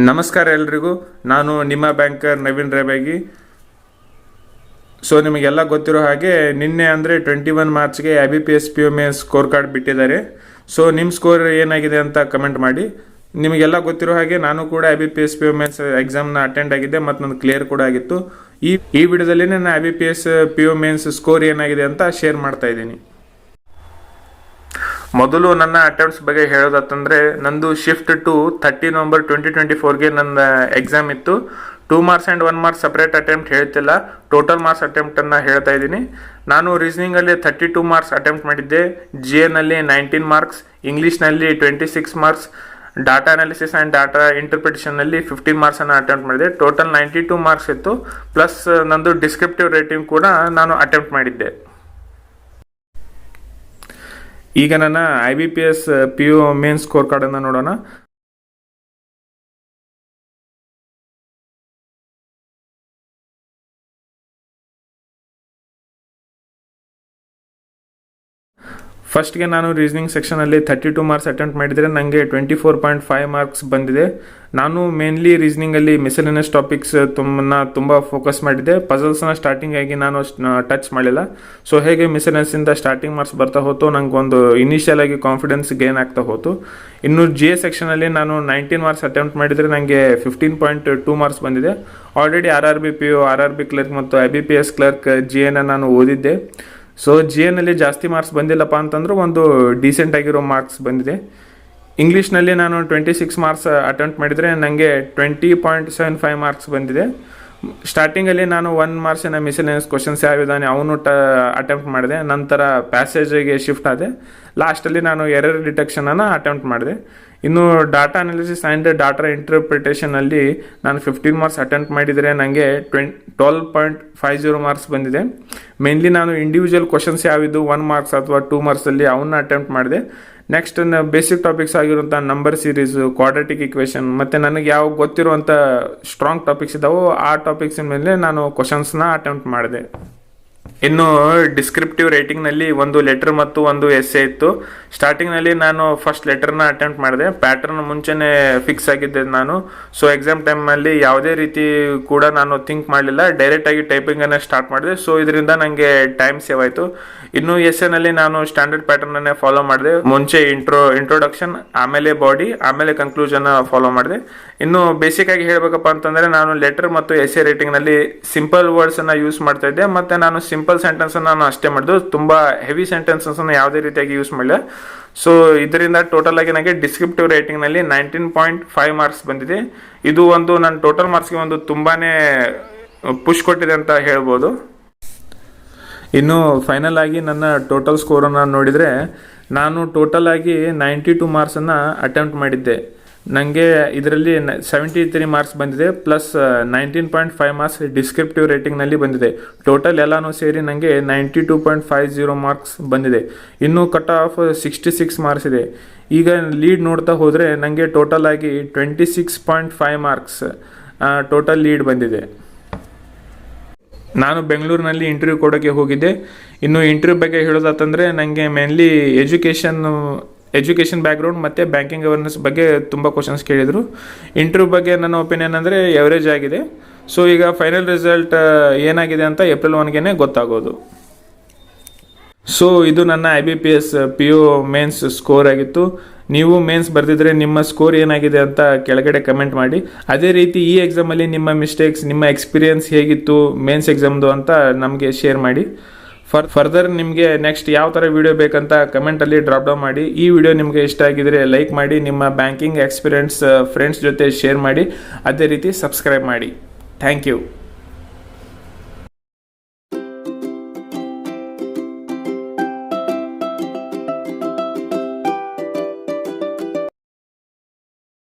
ನಮಸ್ಕಾರ ಎಲ್ರಿಗೂ. ನಾನು ನಿಮ್ಮ ಬ್ಯಾಂಕರ್ ನವೀನ್ ರೇಬಾಗಿ. ಸೊ ನಿಮಗೆಲ್ಲ ಗೊತ್ತಿರೋ ಹಾಗೆ ನಿನ್ನೆ ಅಂದರೆ 21 ಮಾರ್ಚ್ಗೆ IBPS PO ಸ್ಕೋರ್ ಕಾರ್ಡ್ ಬಿಟ್ಟಿದ್ದಾರೆ. ಸೊ ನಿಮ್ಮ ಸ್ಕೋರ್ ಏನಾಗಿದೆ ಅಂತ ಕಮೆಂಟ್ ಮಾಡಿ. ನಿಮಗೆಲ್ಲ ಗೊತ್ತಿರೋ ಹಾಗೆ ನಾನು ಕೂಡ IBPS PO ಎಕ್ಸಾಮ್ನ ಅಟೆಂಡ್ ಆಗಿದ್ದೆ ಮತ್ತು ನನ್ನ ಕ್ಲಿಯರ್ ಕೂಡ ಆಗಿತ್ತು. ಈ ವಿಡಿಯೋದಲ್ಲಿ ನಾನು IBPS PO ಸ್ಕೋರ್ ಏನಾಗಿದೆ ಅಂತ ಶೇರ್ ಮಾಡ್ತಾ ಇದ್ದೀನಿ. ಮೊದಲು ನನ್ನ ಅಟೆಂಪ್ಟ್ಸ್ ಬಗ್ಗೆ ಹೇಳೋದಂತಂದರೆ, ನಂದು ಶಿಫ್ಟ್ ಟು 30 ನವಂಬರ್ 2024ಗೆ ನನ್ನ ಎಕ್ಸಾಮ್ ಇತ್ತು. 2 marks and 1 marks separate attempt ಹೇಳ್ತಿಲ್ಲ, ಟೋಟಲ್ ಮಾರ್ಕ್ಸ್ ಅಟೆಂಪ್ಟನ್ನು ಹೇಳ್ತಾ ಇದ್ದೀನಿ. ನಾನು ರೀಸನಿಂಗಲ್ಲಿ 32 ಮಾರ್ಕ್ಸ್ ಅಟೆಂಪ್ಟ್ ಮಾಡಿದ್ದೆ, GA-ನಲ್ಲಿ 19 ಮಾರ್ಕ್ಸ್, ಇಂಗ್ಲೀಷ್ನಲ್ಲಿ 26 marks, data analysis and data ಇಂಟರ್ಪ್ರಿಟೇಷನ್ನಲ್ಲಿ 15 ಮಾರ್ಕ್ಸನ್ನು ಅಟೆಂಪ್ಟ್ ಮಾಡಿದೆ. ಟೋಟಲ್ 92 ಮಾರ್ಕ್ಸ್ ಇತ್ತು. ಪ್ಲಸ್ ನಂದು ಡಿಸ್ಕ್ರಿಪ್ಟಿವ್ ರೇಟಿಂಗ್ ಕೂಡ ನಾನು ಅಟೆಂಪ್ಟ್ ಮಾಡಿದ್ದೆ. ಈಗ ನನ್ನ IBPS PO ಸ್ಕೋರ್ ಕಾರ್ಡನ್ನು ನೋಡೋಣ. ಫಸ್ಟ್ಗೆ ನಾನು ರೀಸನಿಂಗ್ ಸೆಕ್ಷನಲ್ಲಿ 32 ಮಾರ್ಕ್ಸ್ ಅಟೆಂಪ್ಟ್ ಮಾಡಿದರೆ ನನಗೆ 24.5 ಮಾರ್ಕ್ಸ್ ಬಂದಿದೆ. ನಾನು ಮೇನ್ಲಿ ರೀಸನಿಂಗಲ್ಲಿ ಮಿಸೆಲೇನಿಯಸ್ ಟಾಪಿಕ್ಸ್ ತುಂಬ ಫೋಕಸ್ ಮಾಡಿದ್ದೆ. ಪಜಲ್ಸ್ನ ಸ್ಟಾರ್ಟಿಂಗ್ ಆಗಿ ನಾನು ಟಚ್ ಮಾಡಿಲ್ಲ. ಸೊ ಹೇಗೆ ಮಿಸೆಲೇನಿಯಸ್ಸಿಂದ ಸ್ಟಾರ್ಟಿಂಗ್ ಮಾರ್ಕ್ಸ್ ಬರ್ತಾ ಹೋತು, ನಂಗೆ ಒಂದು ಇನಿಷಿಯಲ್ ಆಗಿ ಕಾನ್ಫಿಡೆನ್ಸ್ ಗೇನ್ ಆಗ್ತಾ ಹೋತು. ಇನ್ನು GA ಸೆಕ್ಷನಲ್ಲಿ ನಾನು 19 ಮಾರ್ಕ್ಸ್ ಅಟೆಂಪ್ಟ್ ಮಾಡಿದರೆ ನನಗೆ 15.2 ಮಾರ್ಕ್ಸ್ ಬಂದಿದೆ. Already RRB PO, RRB clerk ಮತ್ತು IBPS ಕ್ಲರ್ಕ್ GA ನಾನು ಓದಿದ್ದೆ. ಸೊ GA-ನಲ್ಲಿ ಜಾಸ್ತಿ ಮಾರ್ಕ್ಸ್ ಬಂದಿಲ್ಲಪ್ಪ ಅಂತಂದ್ರೆ ಒಂದು ಡೀಸೆಂಟ್ ಆಗಿರೋ ಮಾರ್ಕ್ಸ್ ಬಂದಿದೆ. ಇಂಗ್ಲೀಷ್ನಲ್ಲಿ ನಾನು 26 ಮಾರ್ಕ್ಸ್ ಅಟೆಂಪ್ಟ್ ಮಾಡಿದರೆ ನನಗೆ 20.75 ಮಾರ್ಕ್ಸ್ ಬಂದಿದೆ. ಸ್ಟಾರ್ಟಿಂಗಲ್ಲಿ ನಾನು 1 ಮಾರ್ಕ್ಸಿನ ಮಿಸೆಲೇನಿಯಸ್ ಕ್ವಶನ್ಸ್ ಯಾವಿದ್ದಾನೆ ಅವನು ಅಟೆಂಪ್ಟ್ ಮಾಡಿದೆ. ನಂತರ ಪ್ಯಾಸೇಜಿಗೆ ಶಿಫ್ಟ್ ಆದೆ. ಲಾಸ್ಟಲ್ಲಿ ನಾನು ಎರರ್ ಡಿಟೆಕ್ಷನನ್ನು ಅಟೆಂಪ್ಟ್ ಮಾಡಿದೆ. ಇನ್ನು ಡಾಟಾ ಅನಾಲಿಸಿಸ್ ಆ್ಯಂಡ್ ಡಾಟಾ ಇಂಟರ್ಪ್ರಿಟೇಷನಲ್ಲಿ ನಾನು 15 ಮಾರ್ಕ್ಸ್ ಅಟೆಂಪ್ಟ್ ಮಾಡಿದರೆ ನನಗೆ 12.50 ಮಾರ್ಕ್ಸ್ ಬಂದಿದೆ. ಮೇನ್ಲಿ ನಾನು ಇಂಡಿವಿಜುವಲ್ ಕ್ವಶನ್ಸ್ ಯಾವಿದ್ದು 1 ಮಾರ್ಕ್ಸ್ ಅಥವಾ 2 ಮಾರ್ಕ್ಸಲ್ಲಿ ಅವನ್ನ ಅಟೆಂಪ್ಟ್ ಮಾಡಿದೆ. ನೆಕ್ಸ್ಟ್ ಬೇಸಿಕ್ ಟಾಪಿಕ್ಸ್ ಆಗಿರುವಂಥ ನಂಬರ್ ಸೀರೀಸು, ಕ್ವಾಡ್ರಾಟಿಕ್ ಇಕ್ವೇಷನ್ ಮತ್ತು ನನಗೆ ಯಾವ ಗೊತ್ತಿರುವಂಥ ಸ್ಟ್ರಾಂಗ್ ಟಾಪಿಕ್ಸ್ ಇದ್ದಾವೋ ಆ ಟಾಪಿಕ್ಸಿನ ಮೇಲೆ ನಾನು ಕ್ವಶನ್ಸ್ನ ಅಟೆಂಪ್ಟ್ ಮಾಡಿದೆ. ಇನ್ನು ಡಿಸ್ಕ್ರಿಪ್ಟಿವ್ ರೇಟಿಂಗ್ನಲ್ಲಿ ಒಂದು ಲೆಟರ್ ಮತ್ತು ಒಂದು ಎಸ್ಸೆ ಇತ್ತು. ಸ್ಟಾರ್ಟಿಂಗ್ನಲ್ಲಿ ನಾನು ಫಸ್ಟ್ ಲೆಟರ್ನ ಅಟೆಂಪ್ಟ್ ಮಾಡಿದೆ. ಪ್ಯಾಟರ್ನ್ ಮುಂಚೆನೇ ಫಿಕ್ಸ್ ಆಗಿದ್ದೆ ನಾನು. ಸೊ ಎಕ್ಸಾಮ್ ಟೈಮಲ್ಲಿ ಯಾವುದೇ ರೀತಿ ಕೂಡ ನಾನು ಥಿಂಕ್ ಮಾಡಲಿಲ್ಲ, ಡೈರೆಕ್ಟಾಗಿ ಟೈಪಿಂಗನ್ನು ಸ್ಟಾರ್ಟ್ ಮಾಡಿದೆ. ಸೊ ಇದರಿಂದ ನನಗೆ ಟೈಮ್ ಸೇವ್ ಆಯಿತು. ಇನ್ನು ಎಸ್ಸೆನಲ್ಲಿ ನಾನು ಸ್ಟ್ಯಾಂಡರ್ಡ್ ಪ್ಯಾಟರ್ನನ್ನೇ ಫಾಲೋ ಮಾಡಿದೆ. ಮುಂಚೆ ಇಂಟ್ರೊಡಕ್ಷನ್, ಆಮೇಲೆ ಬಾಡಿ, ಆಮೇಲೆ ಕನ್ಕ್ಲೂಷನ್ ಫಾಲೋ ಮಾಡಿದೆ. ಇನ್ನು ಬೇಸಿಕ್ ಆಗಿ ಹೇಳಬೇಕಪ್ಪ ಅಂತಂದರೆ, ನಾನು ಲೆಟರ್ ಮತ್ತು ಎಸ್ಸೆ ರೇಟಿಂಗ್ನಲ್ಲಿ ಸಿಂಪಲ್ ವರ್ಡ್ಸನ್ನು ಯೂಸ್ ಮಾಡ್ತಾ ಇದ್ದೆ. ಮತ್ತು ನಾನು ಸಿಂಪಲ್ ಸೆಂಟೆನ್ಸನ್ನು ನಾನು ಅಷ್ಟೇ ಮಾಡಿದ್ದು, ತುಂಬ ಹೆವಿ ಸೆಂಟೆನ್ಸನ್ನು ಯಾವುದೇ ರೀತಿಯಾಗಿ ಯೂಸ್ ಮಾಡಿಲ್ಲ. ಸೊ ಇದರಿಂದ ಟೋಟಲ್ ಆಗಿ ನನಗೆ ಡಿಸ್ಕ್ರಿಪ್ಟಿವ್ ರೇಟಿಂಗ್ನಲ್ಲಿ 19.5 ಮಾರ್ಕ್ಸ್ ಬಂದಿದೆ. ಇದು ಒಂದು ನನ್ನ ಟೋಟಲ್ ಮಾರ್ಕ್ಸ್ಗೆ ಒಂದು ತುಂಬಾ ಪುಷ್ ಕೊಟ್ಟಿದೆ ಅಂತ ಹೇಳ್ಬೋದು. ಇನ್ನು ಫೈನಲ್ ಆಗಿ ನನ್ನ ಟೋಟಲ್ ಸ್ಕೋರನ್ನು ನೋಡಿದರೆ, ನಾನು ಟೋಟಲ್ ಆಗಿ 92 ಮಾರ್ಕ್ಸನ್ನು ಅಟೆಂಪ್ಟ್ ಮಾಡಿದ್ದೆ. ನನಗೆ ಇದರಲ್ಲಿ 73 ಮಾರ್ಕ್ಸ್ ಬಂದಿದೆ, ಪ್ಲಸ್ 19.5 ಮಾರ್ಕ್ಸ್ ಡಿಸ್ಕ್ರಿಪ್ಟಿವ್ ರೇಟಿಂಗ್ನಲ್ಲಿ ಬಂದಿದೆ. ಟೋಟಲ್ ಎಲ್ಲನೂ ಸೇರಿ ನನಗೆ 92.50 ಮಾರ್ಕ್ಸ್ ಬಂದಿದೆ. ಇನ್ನು ಕಟ್ ಆಫ್ 66 ಮಾರ್ಕ್ಸ್ ಇದೆ. ಈಗ ಲೀಡ್ ನೋಡ್ತಾ ಹೋದರೆ ನನಗೆ ಟೋಟಲ್ ಆಗಿ 26.5 ಮಾರ್ಕ್ಸ್ ಟೋಟಲ್ ಲೀಡ್ ಬಂದಿದೆ. ನಾನು ಬೆಂಗಳೂರಿನಲ್ಲಿ ಇಂಟರ್ವ್ಯೂ ಕೊಡೋಕ್ಕೆ ಹೋಗಿದ್ದೆ. ಇನ್ನು ಇಂಟರ್ವ್ಯೂ ಬಗ್ಗೆ ಹೇಳೋದಾತಂದರೆ, ನನಗೆ ಮೇನ್ಲಿ ಎಜುಕೇಷನ್ ಬ್ಯಾಕ್ಗ್ರೌಂಡ್ ಮತ್ತು ಬ್ಯಾಂಕಿಂಗ್ ಅವೇರ್ನೆಸ್ ಬಗ್ಗೆ ತುಂಬ ಕ್ವಶನ್ಸ್ ಕೇಳಿದರು. ಇಂಟರ್ವ್ಯೂ ಬಗ್ಗೆ ನನ್ನ ಒಪಿನಿಯನ್ ಅಂದರೆ ಎವರೇಜ್ ಆಗಿದೆ. ಸೊ ಈಗ ಫೈನಲ್ ರಿಸಲ್ಟ್ ಏನಾಗಿದೆ ಅಂತ April 1ಗೆ ಗೊತ್ತಾಗೋದು. ಸೊ ಇದು ನನ್ನ IBPS PO ಸ್ಕೋರ್ ಆಗಿತ್ತು. ನೀವು ಮೇನ್ಸ್ ಬರೆದಿದ್ರೆ ನಿಮ್ಮ ಸ್ಕೋರ್ ಏನಾಗಿದೆ ಅಂತ ಕೆಳಗಡೆ ಕಮೆಂಟ್ ಮಾಡಿ. ಅದೇ ರೀತಿ ಈ ಎಕ್ಸಾಮಲ್ಲಿ ನಿಮ್ಮ ಮಿಸ್ಟೇಕ್ಸ್, ನಿಮ್ಮ ಎಕ್ಸ್ಪೀರಿಯನ್ಸ್ ಹೇಗಿತ್ತು ಮೇನ್ಸ್ ಎಕ್ಸಾಮ್ದು ಅಂತ ನಮಗೆ ಶೇರ್ ಮಾಡಿ. ಫರ್ದರ್ ನಿಮಗೆ ನೆಕ್ಸ್ಟ್ ಯಾವ ಥರ ವಿಡಿಯೋ ಬೇಕಂತ ಕಮೆಂಟಲ್ಲಿ ಡ್ರಾಪ್ ಡೌನ್ ಮಾಡಿ. ಈ ವಿಡಿಯೋ ನಿಮಗೆ ಇಷ್ಟ ಆಗಿದರೆ ಲೈಕ್ ಮಾಡಿ, ನಿಮ್ಮ ಬ್ಯಾಂಕಿಂಗ್ ಎಕ್ಸ್ಪೀರಿಯನ್ಸ್ ಫ್ರೆಂಡ್ಸ್ ಜೊತೆ ಶೇರ್ ಮಾಡಿ. ಅದೇ ರೀತಿ ಸಬ್ಸ್ಕ್ರೈಬ್ ಮಾಡಿ. Thank you.